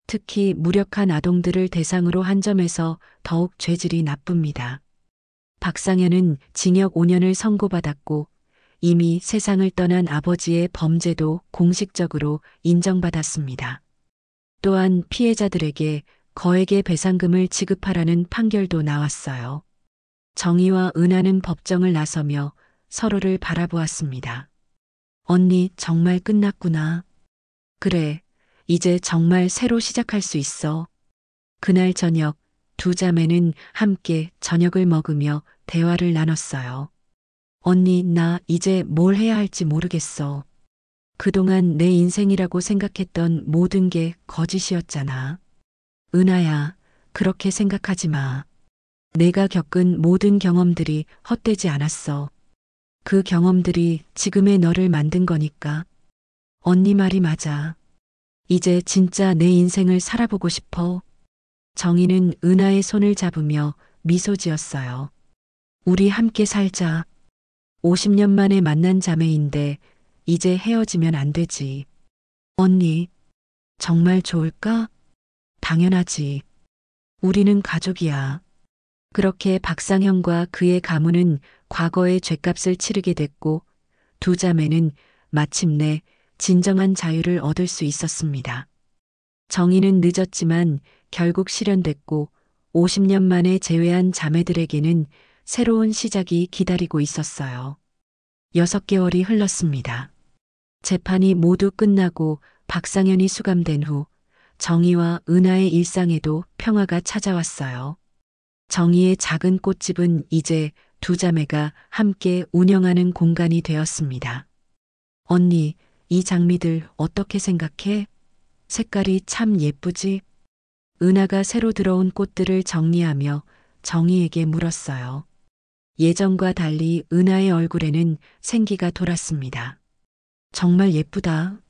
특히 무력한 아동들을 대상으로 한 점에서 더욱 죄질이 나쁩니다. 박상현은 징역 5년을 선고받았고 이미 세상을 떠난 아버지의 범죄도 공식적으로 인정받았습니다. 또한 피해자들에게 거액의 배상금을 지급하라는 판결도 나왔어요. 정의와 은하는 법정을 나서며 서로를 바라보았습니다. 언니, 정말 끝났구나. 그래, 이제 정말 새로 시작할 수 있어. 그날 저녁 두 자매는 함께 저녁을 먹으며 대화를 나눴어요. 언니, 나 이제 뭘 해야 할지 모르겠어. 그동안 내 인생이라고 생각했던 모든 게 거짓이었잖아. 은하야, 그렇게 생각하지 마. 내가 겪은 모든 경험들이 헛되지 않았어. 그 경험들이 지금의 너를 만든 거니까. 언니 말이 맞아. 이제 진짜 내 인생을 살아보고 싶어. 정희는 은하의 손을 잡으며 미소 지었어요. 우리 함께 살자. 50년 만에 만난 자매인데 이제 헤어지면 안 되지. 언니, 정말 좋을까? 당연하지. 우리는 가족이야. 그렇게 박상현과 그의 가문은 과거의 죗값을 치르게 됐고 두 자매는 마침내 진정한 자유를 얻을 수 있었습니다. 정의는 늦었지만 결국 실현됐고 50년 만에 재회한 자매들에게는 새로운 시작이 기다리고 있었어요. 6개월이 흘렀습니다. 재판이 모두 끝나고 박상현이 수감된 후 정의와 은하의 일상에도 평화가 찾아왔어요. 정의의 작은 꽃집은 이제 두 자매가 함께 운영하는 공간이 되었습니다. 언니, 이 장미들 어떻게 생각해? 색깔이 참 예쁘지? 은하가 새로 들어온 꽃들을 정리하며 정희에게 물었어요. 예전과 달리 은하의 얼굴에는 생기가 돌았습니다. 정말 예쁘다.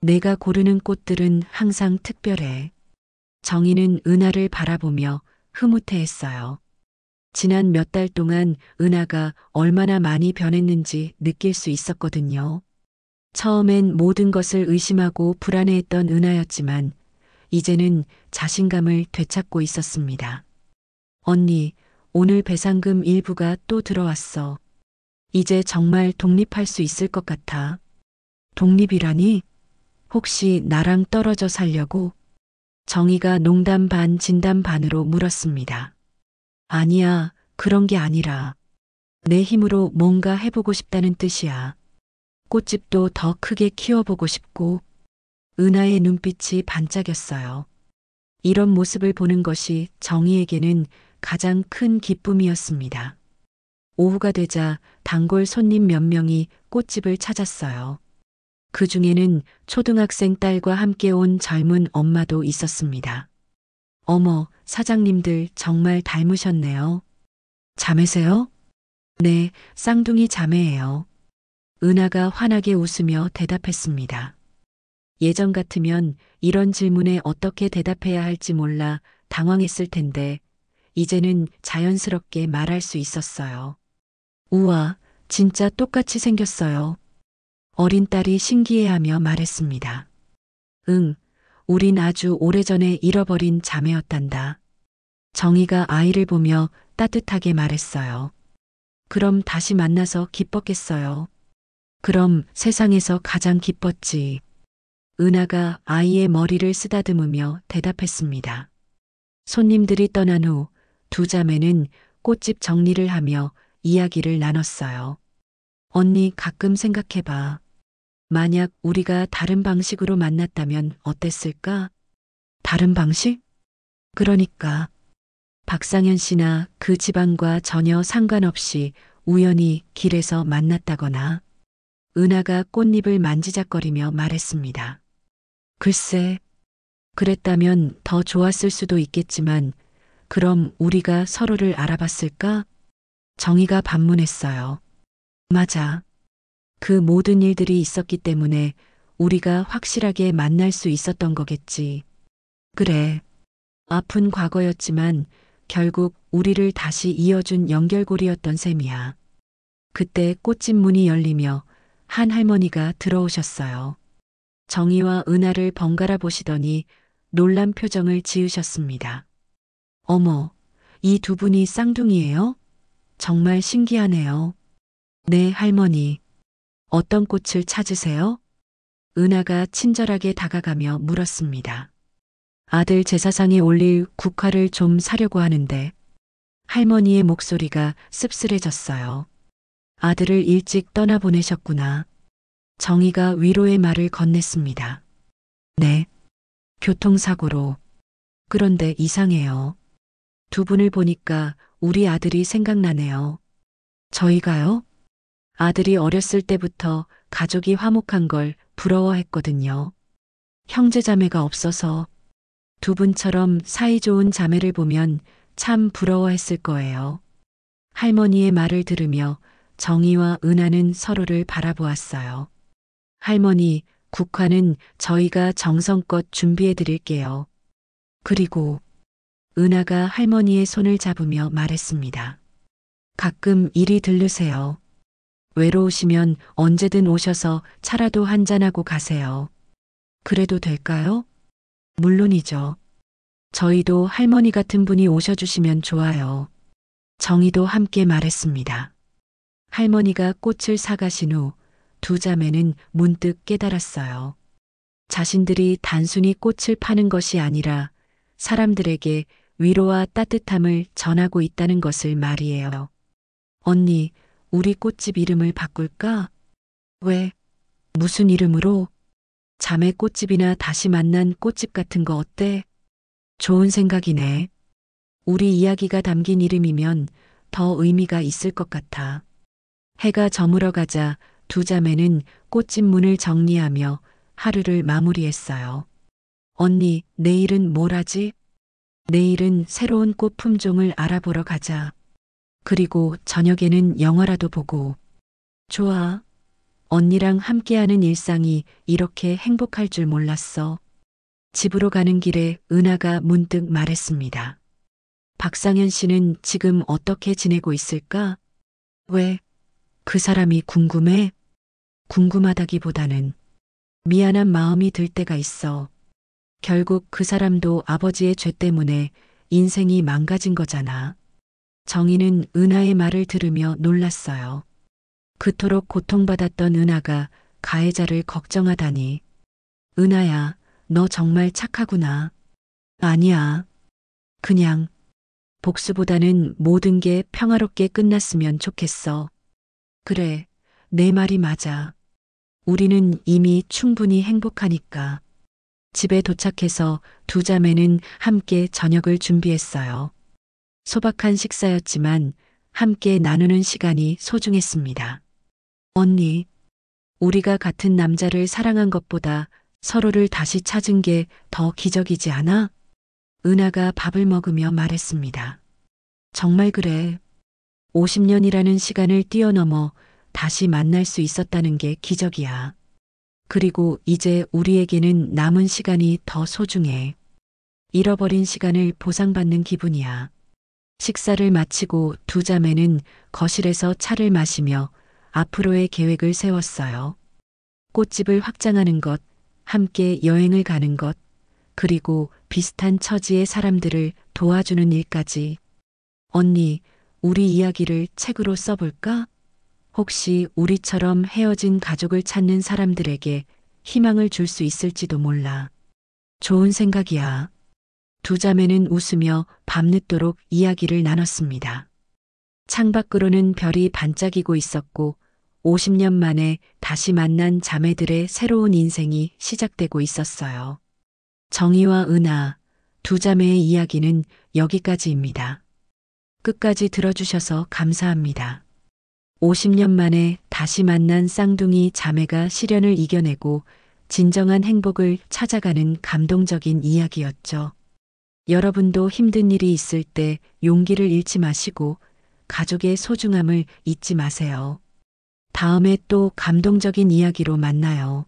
내가 고르는 꽃들은 항상 특별해. 정희는 은하를 바라보며 흐뭇해했어요. 지난 몇 달 동안 은하가 얼마나 많이 변했는지 느낄 수 있었거든요. 처음엔 모든 것을 의심하고 불안해했던 은하였지만 이제는 자신감을 되찾고 있었습니다. 언니, 오늘 배상금 일부가 또 들어왔어. 이제 정말 독립할 수 있을 것 같아. 독립이라니? 혹시 나랑 떨어져 살려고? 정희가 농담 반 진담 반으로 물었습니다. 아니야, 그런 게 아니라 내 힘으로 뭔가 해보고 싶다는 뜻이야. 꽃집도 더 크게 키워보고 싶고. 은하의 눈빛이 반짝였어요. 이런 모습을 보는 것이 정희에게는 가장 큰 기쁨이었습니다. 오후가 되자 단골 손님 몇 명이 꽃집을 찾았어요. 그 중에는 초등학생 딸과 함께 온 젊은 엄마도 있었습니다. 어머, 사장님들 정말 닮으셨네요. 자매세요? 네, 쌍둥이 자매예요. 은하가 환하게 웃으며 대답했습니다. 예전 같으면 이런 질문에 어떻게 대답해야 할지 몰라 당황했을 텐데 이제는 자연스럽게 말할 수 있었어요. 우와, 진짜 똑같이 생겼어요. 어린 딸이 신기해하며 말했습니다. 응, 우린 아주 오래전에 잃어버린 자매였단다. 정희가 아이를 보며 따뜻하게 말했어요. 그럼 다시 만나서 기뻤겠어요. 그럼 세상에서 가장 기뻤지. 은하가 아이의 머리를 쓰다듬으며 대답했습니다. 손님들이 떠난 후 두 자매는 꽃집 정리를 하며 이야기를 나눴어요. 언니, 가끔 생각해봐. 만약 우리가 다른 방식으로 만났다면 어땠을까? 다른 방식? 그러니까 박상현 씨나 그 집안과 전혀 상관없이 우연히 길에서 만났다거나. 은하가 꽃잎을 만지작거리며 말했습니다. 글쎄, 그랬다면 더 좋았을 수도 있겠지만 그럼 우리가 서로를 알아봤을까? 정희가 반문했어요. 맞아. 그 모든 일들이 있었기 때문에 우리가 확실하게 만날 수 있었던 거겠지. 그래. 아픈 과거였지만 결국 우리를 다시 이어준 연결고리였던 셈이야. 그때 꽃집 문이 열리며 한 할머니가 들어오셨어요. 정희와 은하를 번갈아 보시더니 놀란 표정을 지으셨습니다. 어머, 이 두 분이 쌍둥이예요? 정말 신기하네요. 네, 할머니. 어떤 꽃을 찾으세요? 은하가 친절하게 다가가며 물었습니다. 아들 제사상에 올릴 국화를 좀 사려고 하는데 할머니의 목소리가 씁쓸해졌어요. 아들을 일찍 떠나보내셨구나. 정희가 위로의 말을 건넸습니다. 네. 교통사고로. 그런데 이상해요. 두 분을 보니까 우리 아들이 생각나네요. 저희가요? 아들이 어렸을 때부터 가족이 화목한 걸 부러워했거든요. 형제자매가 없어서 두 분처럼 사이좋은 자매를 보면 참 부러워했을 거예요. 할머니의 말을 들으며 정희와 은하는 서로를 바라보았어요. 할머니, 국화는 저희가 정성껏 준비해 드릴게요. 그리고 은하가 할머니의 손을 잡으며 말했습니다. 가끔 이리 들르세요. 외로우시면 언제든 오셔서 차라도 한잔하고 가세요. 그래도 될까요? 물론이죠. 저희도 할머니 같은 분이 오셔주시면 좋아요. 정희도 함께 말했습니다. 할머니가 꽃을 사가신 후 두 자매는 문득 깨달았어요. 자신들이 단순히 꽃을 파는 것이 아니라 사람들에게 위로와 따뜻함을 전하고 있다는 것을 말이에요. 언니, 우리 꽃집 이름을 바꿀까? 왜? 무슨 이름으로? 자매 꽃집이나 다시 만난 꽃집 같은 거 어때? 좋은 생각이네. 우리 이야기가 담긴 이름이면 더 의미가 있을 것 같아. 해가 저물어 가자 두 자매는 꽃집 문을 정리하며 하루를 마무리했어요. 언니, 내일은 뭘 하지? 내일은 새로운 꽃 품종을 알아보러 가자. 그리고 저녁에는 영화라도 보고. 좋아. 언니랑 함께하는 일상이 이렇게 행복할 줄 몰랐어. 집으로 가는 길에 은하가 문득 말했습니다. 박상현 씨는 지금 어떻게 지내고 있을까? 왜? 그 사람이 궁금해? 궁금하다기보다는 미안한 마음이 들 때가 있어. 결국 그 사람도 아버지의 죄 때문에 인생이 망가진 거잖아. 정희는 은하의 말을 들으며 놀랐어요. 그토록 고통받았던 은하가 가해자를 걱정하다니. 은하야, 너 정말 착하구나. 아니야. 그냥 복수보다는 모든 게 평화롭게 끝났으면 좋겠어. 그래, 내 말이 맞아. 우리는 이미 충분히 행복하니까. 집에 도착해서 두 자매는 함께 저녁을 준비했어요. 소박한 식사였지만 함께 나누는 시간이 소중했습니다. 언니, 우리가 같은 남자를 사랑한 것보다 서로를 다시 찾은 게 더 기적이지 않아? 은하가 밥을 먹으며 말했습니다. 정말 그래. 50년이라는 시간을 뛰어넘어 다시 만날 수 있었다는 게 기적이야. 그리고 이제 우리에게는 남은 시간이 더 소중해. 잃어버린 시간을 보상받는 기분이야. 식사를 마치고 두 자매는 거실에서 차를 마시며 앞으로의 계획을 세웠어요. 꽃집을 확장하는 것, 함께 여행을 가는 것, 그리고 비슷한 처지의 사람들을 도와주는 일까지. 언니, 우리 이야기를 책으로 써볼까? 혹시 우리처럼 헤어진 가족을 찾는 사람들에게 희망을 줄 수 있을지도 몰라. 좋은 생각이야. 두 자매는 웃으며 밤늦도록 이야기를 나눴습니다. 창밖으로는 별이 반짝이고 있었고 50년 만에 다시 만난 자매들의 새로운 인생이 시작되고 있었어요. 정희와 은하, 두 자매의 이야기는 여기까지입니다. 끝까지 들어주셔서 감사합니다. 50년 만에 다시 만난 쌍둥이 자매가 시련을 이겨내고 진정한 행복을 찾아가는 감동적인 이야기였죠. 여러분도 힘든 일이 있을 때 용기를 잃지 마시고 가족의 소중함을 잊지 마세요. 다음에 또 감동적인 이야기로 만나요.